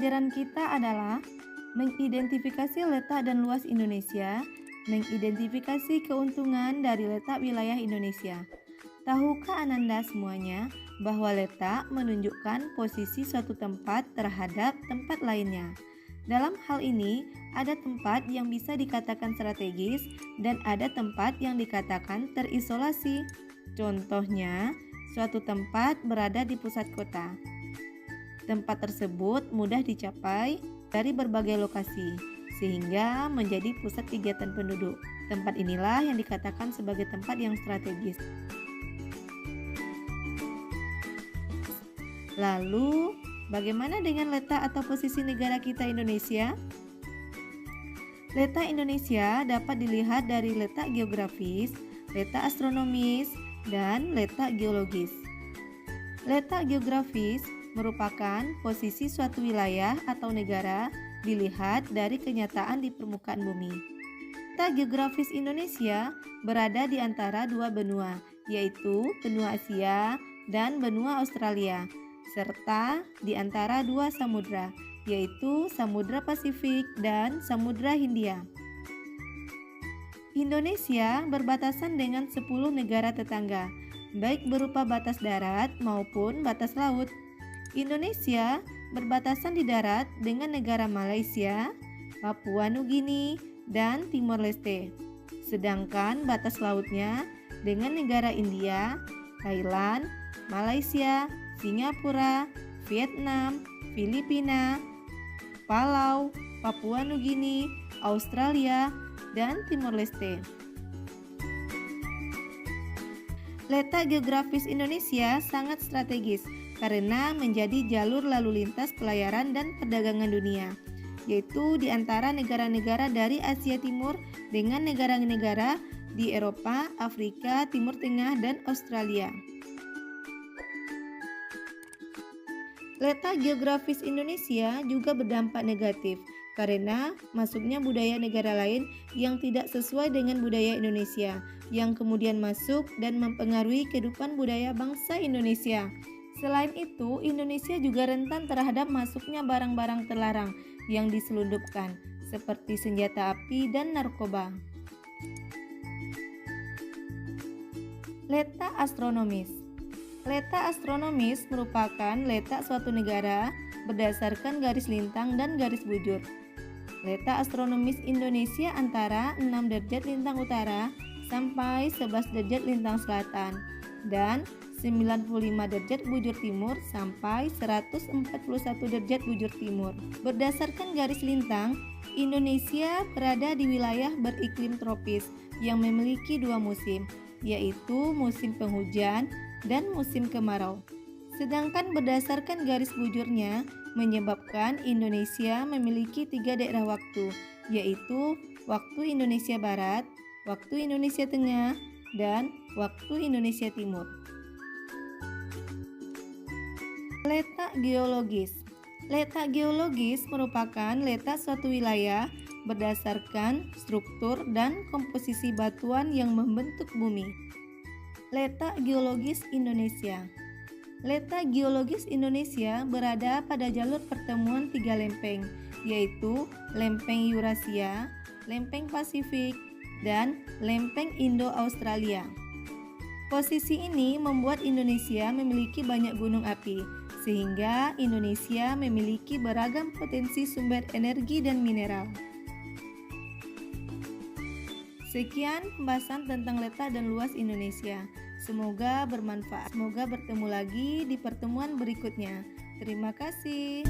pelajaran kita adalah mengidentifikasi letak dan luas Indonesia, mengidentifikasi keuntungan dari letak wilayah Indonesia. Tahukah Ananda semuanya bahwa letak menunjukkan posisi suatu tempat terhadap tempat lainnya? Dalam hal ini, ada tempat yang bisa dikatakan strategis dan ada tempat yang dikatakan terisolasi. Contohnya, suatu tempat berada di pusat kota. Tempat tersebut mudah dicapai dari berbagai lokasi, sehingga menjadi pusat kegiatan penduduk. Tempat inilah yang dikatakan sebagai tempat yang strategis. Lalu, bagaimana dengan letak atau posisi negara kita Indonesia? Letak Indonesia dapat dilihat dari letak geografis, letak astronomis, dan letak geologis. Letak geografis merupakan posisi suatu wilayah atau negara dilihat dari kenyataan di permukaan bumi. Letak geografis Indonesia berada di antara dua benua, yaitu benua Asia dan benua Australia, serta di antara dua samudra, yaitu Samudra Pasifik dan Samudra Hindia. Indonesia berbatasan dengan 10 negara tetangga, baik berupa batas darat maupun batas laut. Indonesia berbatasan di darat dengan negara Malaysia, Papua Nugini, dan Timor Leste. Sedangkan batas lautnya dengan negara India, Thailand, Malaysia, Singapura, Vietnam, Filipina, Palau, Papua Nugini, Australia, dan Timor Leste. Letak geografis Indonesia sangat strategis karena menjadi jalur lalu lintas pelayaran dan perdagangan dunia, yaitu di antara negara-negara dari Asia Timur dengan negara-negara di Eropa, Afrika, Timur Tengah, dan Australia. Letak geografis Indonesia juga berdampak negatif karena masuknya budaya negara lain yang tidak sesuai dengan budaya Indonesia, yang kemudian masuk dan mempengaruhi kehidupan budaya bangsa Indonesia. Selain itu, Indonesia juga rentan terhadap masuknya barang-barang terlarang yang diselundupkan, seperti senjata api dan narkoba. Letak astronomis. Letak astronomis merupakan letak suatu negara berdasarkan garis lintang dan garis bujur. Letak astronomis Indonesia antara 6 derajat lintang utara sampai 11 derajat lintang selatan dan 95 derajat bujur timur sampai 141 derajat bujur timur. Berdasarkan garis lintang, Indonesia berada di wilayah beriklim tropis yang memiliki dua musim, yaitu musim penghujan dan musim kemarau. Sedangkan berdasarkan garis bujurnya menyebabkan Indonesia memiliki 3 daerah waktu, yaitu waktu Indonesia Barat, waktu Indonesia Tengah, dan waktu Indonesia Timur. Letak geologis. Letak geologis merupakan letak suatu wilayah berdasarkan struktur dan komposisi batuan yang membentuk bumi. Letak geologis Indonesia. Letak geologis Indonesia berada pada jalur pertemuan 3 lempeng, yaitu lempeng Eurasia, lempeng Pasifik, dan lempeng Indo-Australia. Posisi ini membuat Indonesia memiliki banyak gunung api, sehingga Indonesia memiliki beragam potensi sumber energi dan mineral. Sekian pembahasan tentang letak dan luas Indonesia. Semoga bermanfaat. Semoga bertemu lagi di pertemuan berikutnya. Terima kasih.